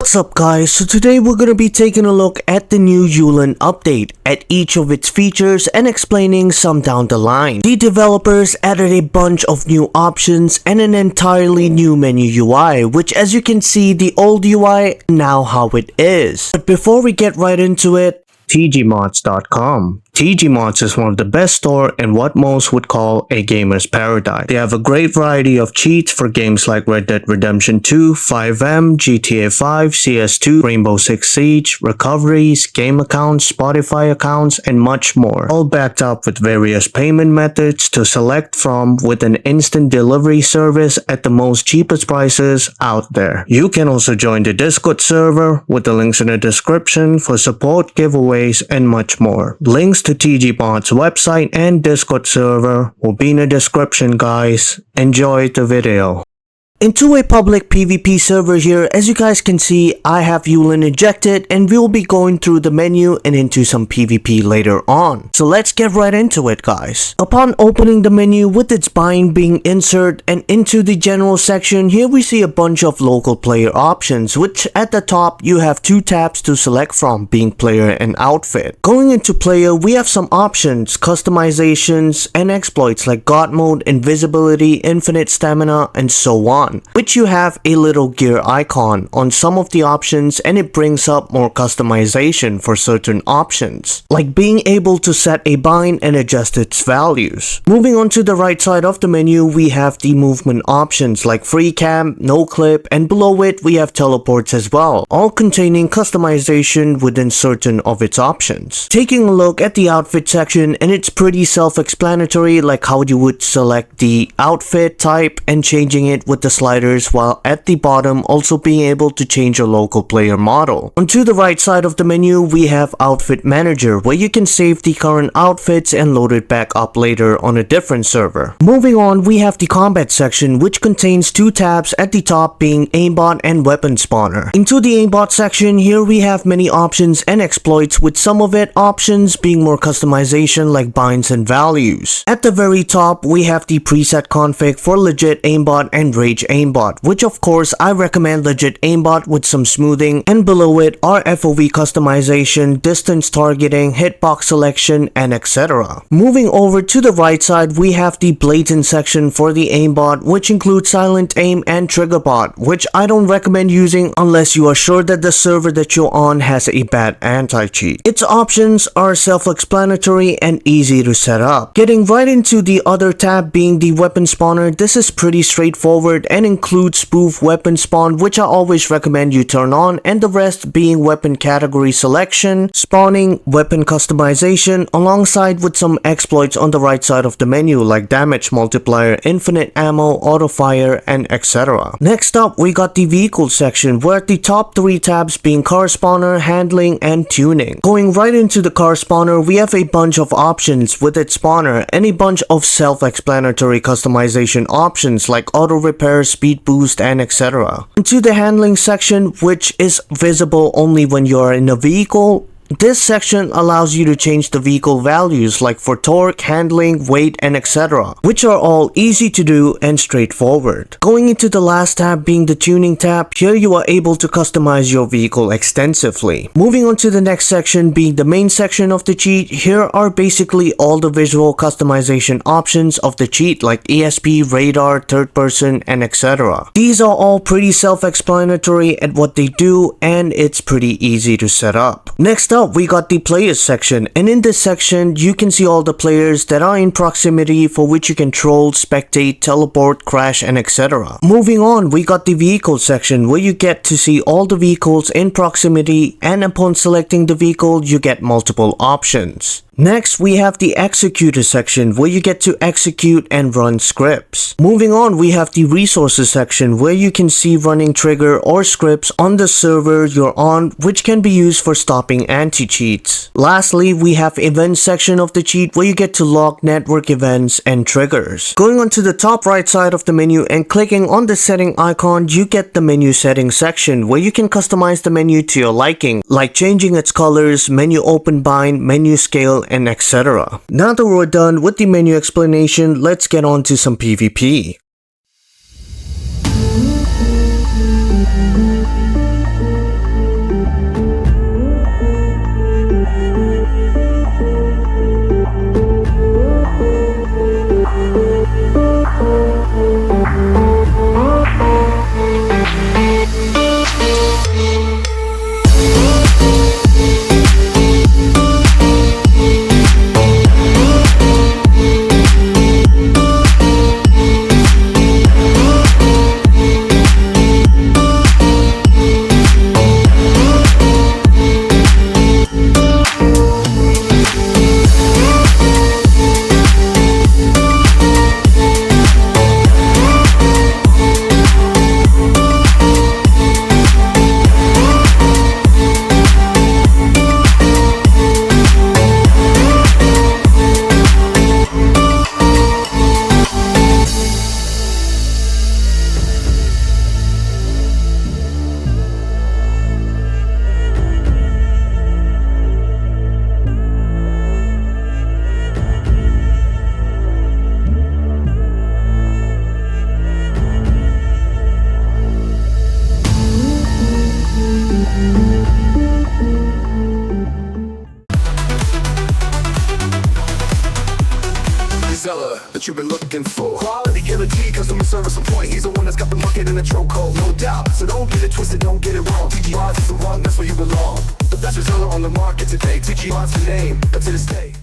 What's up guys, so today we're gonna be taking a look at the new Eulen update, at each of its features and explaining some down the line. The developers added a bunch of new options and an entirely new menu UI, which as you can see the old UI now how it is. But before we get right into it, TGmods.com. TGmods is one of the best store in what most would call a gamer's paradise. They have a great variety of cheats for games like Red Dead Redemption 2, FiveM, GTA 5, CS2, Rainbow Six Siege, recoveries, game accounts, Spotify accounts, and much more. All backed up with various payment methods to select from with an instant delivery service at the most cheapest prices out there. You can also join the Discord server with the links in the description for support, giveaways, and much more. Links to TGmods website and Discord server will be in the description guys. Enjoy the video. Into a public PvP server here, as you guys can see, I have Eulen injected and we'll be going through the menu and into some PvP later on. So let's get right into it guys. Upon opening the menu with its bind being inserted and into the general section, here we see a bunch of local player options, which at the top you have two tabs to select from, being player and outfit. Going into player, we have some options, customizations and exploits like God mode, invisibility, infinite stamina, and so on, which you have a little gear icon on some of the options and it brings up more customization for certain options, like being able to set a bind and adjust its values. Moving on to the right side of the menu, we have the movement options like free cam, no clip, and below it we have teleports as well, all containing customization within certain of its options. Taking a look at the outfit section, and it's pretty self-explanatory, like how you would select the outfit type and changing it with the sliders, while at the bottom also being able to change your local player model. Onto the right side of the menu, we have Outfit Manager, where you can save the current outfits and load it back up later on a different server. Moving on, we have the combat section, which contains two tabs, at the top being aimbot and weapon spawner. Into the aimbot section, here we have many options and exploits, with some of it options being more customization like binds and values. At the very top, we have the preset config for legit aimbot and rage aimbot, which of course I recommend legit aimbot with some smoothing, and below it are FOV customization, distance targeting, hitbox selection, and etc. Moving over to the right side, we have the blatant section for the aimbot, which includes silent aim and trigger bot, which I don't recommend using unless you are sure that the server that you're on has a bad anti-cheat. Its options are self-explanatory and easy to set up. Getting right into the other tab being the weapon spawner, this is pretty straightforward and includes spoof weapon spawn, which I always recommend you turn on, and the rest being weapon category selection, spawning, weapon customization, alongside with some exploits on the right side of the menu like damage multiplier, infinite ammo, auto fire, and etc. Next up, we got the vehicle section, where at the top three tabs being car spawner, handling, and tuning. Going right into the car spawner, we have a bunch of options with its spawner and a bunch of self-explanatory customization options like auto repair, speed boost, and etc. Into the handling section, which is visible only when you are in a vehicle. This section allows you to change the vehicle values like for torque, handling, weight, and etc., which are all easy to do and straightforward. Going into the last tab being the tuning tab, here you are able to customize your vehicle extensively. Moving on to the next section being the main section of the cheat, here are basically all the visual customization options of the cheat like ESP, radar, third person, and etc. These are all pretty self-explanatory at what they do and it's pretty easy to set up. Next up, we got the players section, and in this section you can see all the players that are in proximity for which you can troll, spectate, teleport, crash, and etc. Moving on, we got the vehicle section where you get to see all the vehicles in proximity, and upon selecting the vehicle you get multiple options. Next, we have the executor section where you get to execute and run scripts. Moving on, we have the resources section where you can see running trigger or scripts on the server you're on, which can be used for stopping anti-cheats. Lastly, we have events section of the cheat where you get to log network events and triggers. Going on to the top right side of the menu and clicking on the setting icon, you get the menu settings section where you can customize the menu to your liking, like changing its colors, menu open bind, menu scale, and etc. Now that we're done with the menu explanation, let's get on to some PvP. what you've been looking for. Quality guarantee, customer service on point. He's the one that's got the market in a chokehold, no doubt. So don't get it twisted, don't get it wrong. TGmods is the one, that's where you belong. The best reseller on the market today. TGmods the name, but to this day